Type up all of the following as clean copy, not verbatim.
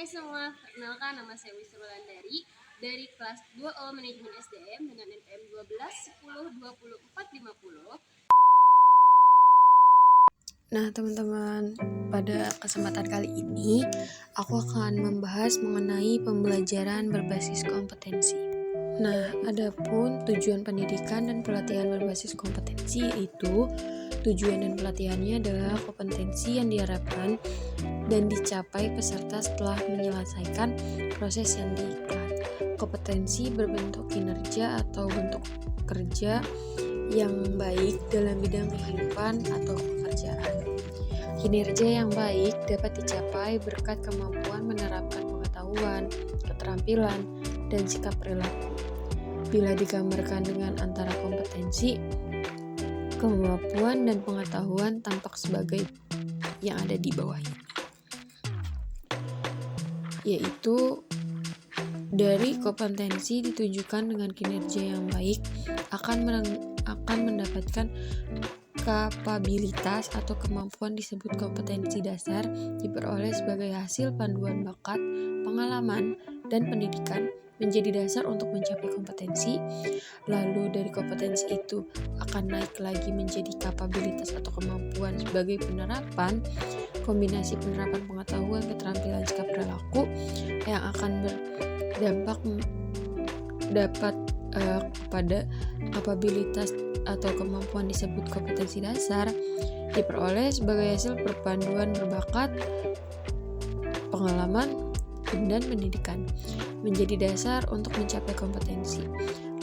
Hai semua, perkenalkan nama saya Wisnu Wulandari dari kelas 2O Manajemen SDM dengan NPM 12 10 24 50. Nah teman-teman, pada kesempatan kali ini aku akan membahas mengenai pembelajaran berbasis kompetensi. Nah, adapun tujuan pendidikan dan pelatihan berbasis kompetensi yaitu tujuan dan pelatihannya adalah kompetensi yang diharapkan dan dicapai peserta setelah menyelesaikan proses yang diiklat. Kompetensi berbentuk kinerja atau bentuk kerja yang baik dalam bidang kehidupan atau pekerjaan. Kinerja yang baik dapat dicapai berkat kemampuan menerapkan pengetahuan, keterampilan, dan sikap perilaku. Bila digambarkan dengan antara kompetensi, kemampuan dan pengetahuan tampak sebagai yang ada di bawah ini, yaitu dari kompetensi ditunjukkan dengan kinerja yang baik akan mendapatkan kapabilitas atau kemampuan disebut kompetensi dasar diperoleh sebagai hasil panduan bakat, pengalaman, dan pendidikan menjadi dasar untuk mencapai kompetensi. Lalu dari kompetensi itu akan naik lagi menjadi kapabilitas atau kemampuan sebagai penerapan, kombinasi penerapan pengetahuan, keterampilan, sikap perilaku yang akan berdampak dapat pada kapabilitas atau kemampuan disebut kompetensi dasar diperoleh sebagai hasil perpaduan berbakat, pengalaman, dan pendidikan menjadi dasar untuk mencapai kompetensi.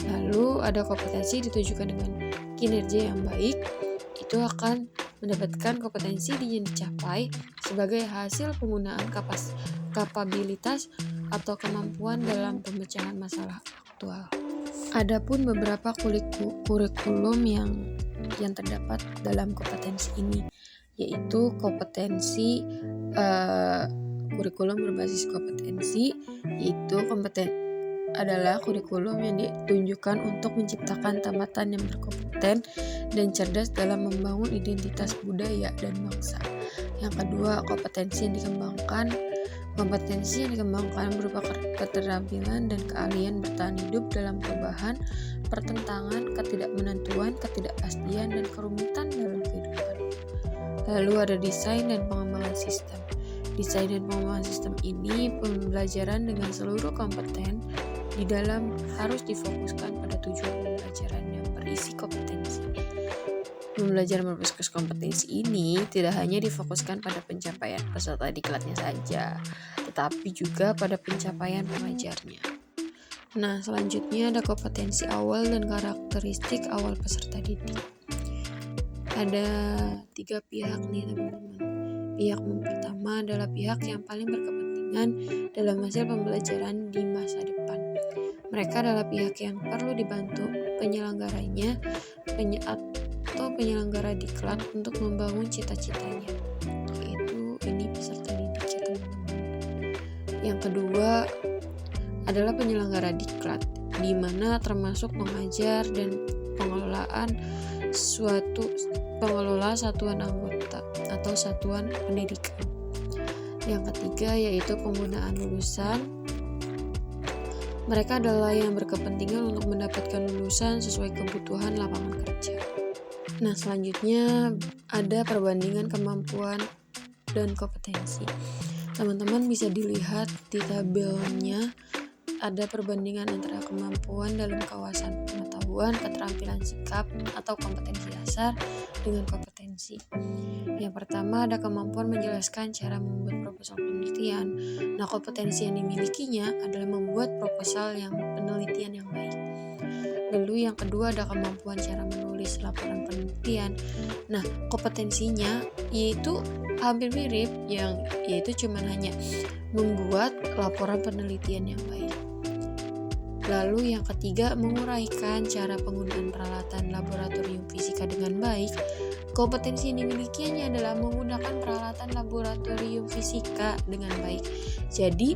Lalu ada kompetensi ditujukan dengan kinerja yang baik, itu akan mendapatkan kompetensi yang dicapai sebagai hasil penggunaan kapabilitas atau kemampuan dalam pemecahan masalah aktual. Adapun beberapa kurikulum yang terdapat dalam kompetensi ini, yaitu kompetensi kurikulum berbasis kompetensi, yaitu adalah kurikulum yang ditunjukkan untuk menciptakan tamatan yang berkompeten dan cerdas dalam membangun identitas budaya dan bangsa. Yang kedua, kompetensi yang dikembangkan berupa keterampilan dan keahlian bertahan hidup dalam perubahan, pertentangan, ketidakmenentuan, ketidakpastian, dan kerumitan dalam kehidupan. Lalu ada desain dan pengembangan sistem. Desain dan pengembangan sistem ini pembelajaran dengan seluruh kompeten di dalam harus difokuskan pada tujuan pembelajaran yang berisi kompetensi. Pembelajaran berbasis kompetensi ini tidak hanya difokuskan pada pencapaian peserta diklatnya saja, tetapi juga pada pencapaian pengajarnya. Nah, selanjutnya ada kompetensi awal dan karakteristik awal peserta didik. Ada 3 pihak nih teman-teman. Pihak pertama adalah pihak yang paling berkepentingan dalam hasil pembelajaran di masa depan. Mereka adalah pihak yang perlu dibantu penyelenggaranya atau penyelenggara diklat untuk membangun cita-citanya, yaitu ini peserta didik ya teman-teman. Yang kedua adalah penyelenggara diklat, di mana termasuk pengajar dan pengelola satuan anggota atau satuan pendidikan. Yang ketiga yaitu penggunaan lulusan. Mereka adalah yang berkepentingan untuk mendapatkan lulusan sesuai kebutuhan lapangan kerja. Nah, selanjutnya ada perbandingan kemampuan dan kompetensi. Teman-teman bisa dilihat di tabelnya, ada perbandingan antara kemampuan dalam kawasan pengetahuan, keterampilan sikap atau kompetensi dasar dengan kompetensi. Yang pertama ada kemampuan menjelaskan cara membuat proposal penelitian. Nah, kompetensi yang dimilikinya adalah membuat proposal penelitian yang baik. Lalu yang kedua ada kemampuan cara menulis laporan penelitian. Nah, kompetensinya yaitu hampir mirip, yaitu cuma hanya membuat laporan penelitian yang baik. Lalu yang ketiga, menguraikan cara penggunaan peralatan laboratorium fisika dengan baik. Kompetensi yang dimilikinya adalah menggunakan peralatan laboratorium fisika dengan baik. Jadi,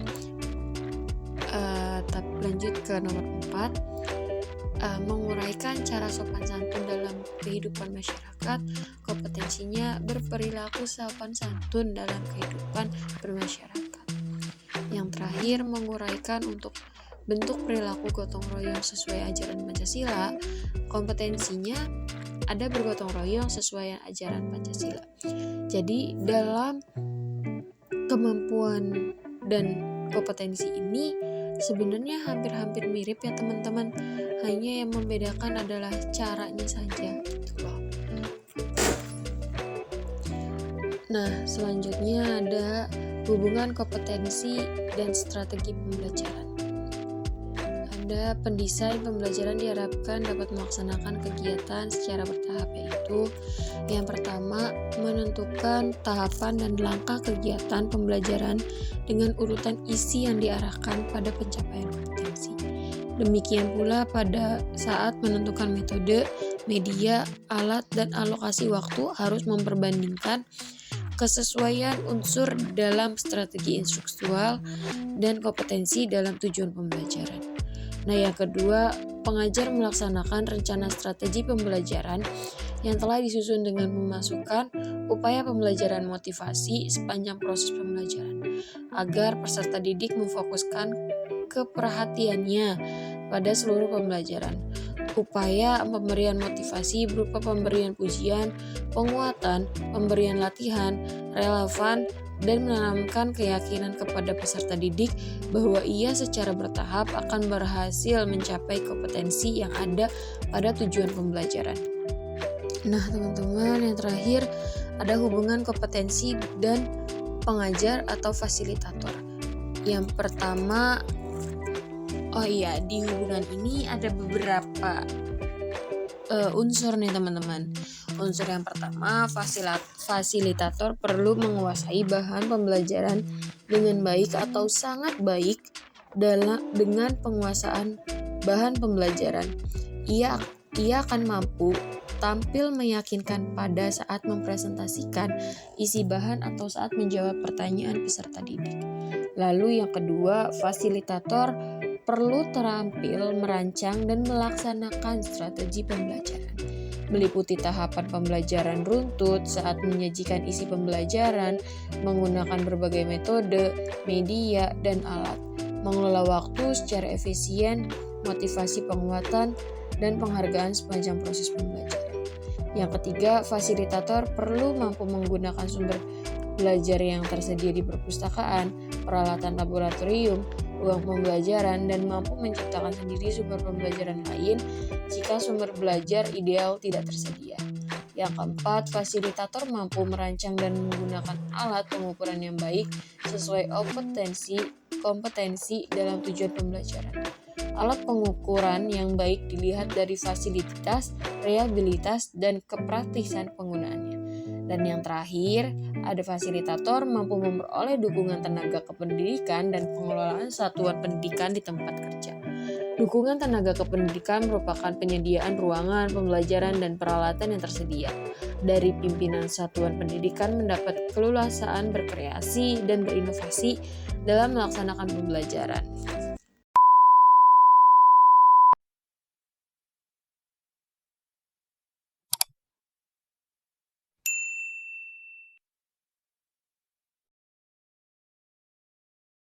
lanjut ke nomor 4, menguraikan cara sopan santun dalam kehidupan masyarakat. Kompetensinya berperilaku sopan santun dalam kehidupan bermasyarakat. Yang terakhir, menguraikan untuk bentuk perilaku gotong royong sesuai ajaran Pancasila. Kompetensinya ada bergotong royong sesuai ajaran Pancasila. Jadi dalam kemampuan dan kompetensi ini sebenarnya hampir-hampir mirip ya teman-teman, hanya yang membedakan adalah caranya saja gitu loh. Nah, selanjutnya ada hubungan kompetensi dan strategi pembelajaran. Ada pendesain pembelajaran diharapkan dapat melaksanakan kegiatan secara bertahap, yaitu yang pertama, menentukan tahapan dan langkah kegiatan pembelajaran dengan urutan isi yang diarahkan pada pencapaian kompetensi. Demikian pula pada saat menentukan metode, media, alat, dan alokasi waktu harus memperbandingkan kesesuaian unsur dalam strategi instruktual dan kompetensi dalam tujuan pembelajaran. Nah, yang kedua, pengajar melaksanakan rencana strategi pembelajaran yang telah disusun dengan memasukkan upaya pembelajaran motivasi sepanjang proses pembelajaran, agar peserta didik memfokuskan keperhatiannya pada seluruh pembelajaran. Upaya pemberian motivasi berupa pemberian pujian, penguatan, pemberian latihan, relevan, dan menanamkan keyakinan kepada peserta didik bahwa ia secara bertahap akan berhasil mencapai kompetensi yang ada pada tujuan pembelajaran. Nah, teman-teman, yang terakhir ada hubungan kompetensi dan pengajar atau fasilitator. Yang pertama, di hubungan ini ada beberapa unsur nih teman-teman. Unsur yang pertama, fasilitator perlu menguasai bahan pembelajaran dengan baik atau sangat baik dengan penguasaan bahan pembelajaran. Ia akan mampu tampil meyakinkan pada saat mempresentasikan isi bahan atau saat menjawab pertanyaan peserta didik. Lalu yang kedua, fasilitator perlu terampil merancang dan melaksanakan strategi pembelajaran, meliputi tahapan pembelajaran runtut saat menyajikan isi pembelajaran, menggunakan berbagai metode, media, dan alat, mengelola waktu secara efisien, motivasi penguatan, dan penghargaan sepanjang proses pembelajaran. Yang ketiga, fasilitator perlu mampu menggunakan sumber belajar yang tersedia di perpustakaan, peralatan laboratorium, ruang pembelajaran, dan mampu menciptakan sendiri sumber pembelajaran lain jika sumber belajar ideal tidak tersedia. Yang keempat, fasilitator mampu merancang dan menggunakan alat pengukuran yang baik sesuai kompetensi dalam tujuan pembelajaran. Alat pengukuran yang baik dilihat dari fasilitas, reliabilitas, dan kepraktisan penggunaannya. Dan yang terakhir, ada fasilitator mampu memperoleh dukungan tenaga kependidikan dan pengelolaan satuan pendidikan di tempat kerja. Dukungan tenaga kependidikan merupakan penyediaan ruangan, pembelajaran, dan peralatan yang tersedia. Dari pimpinan satuan pendidikan mendapat keleluasaan berkreasi dan berinovasi dalam melaksanakan pembelajaran.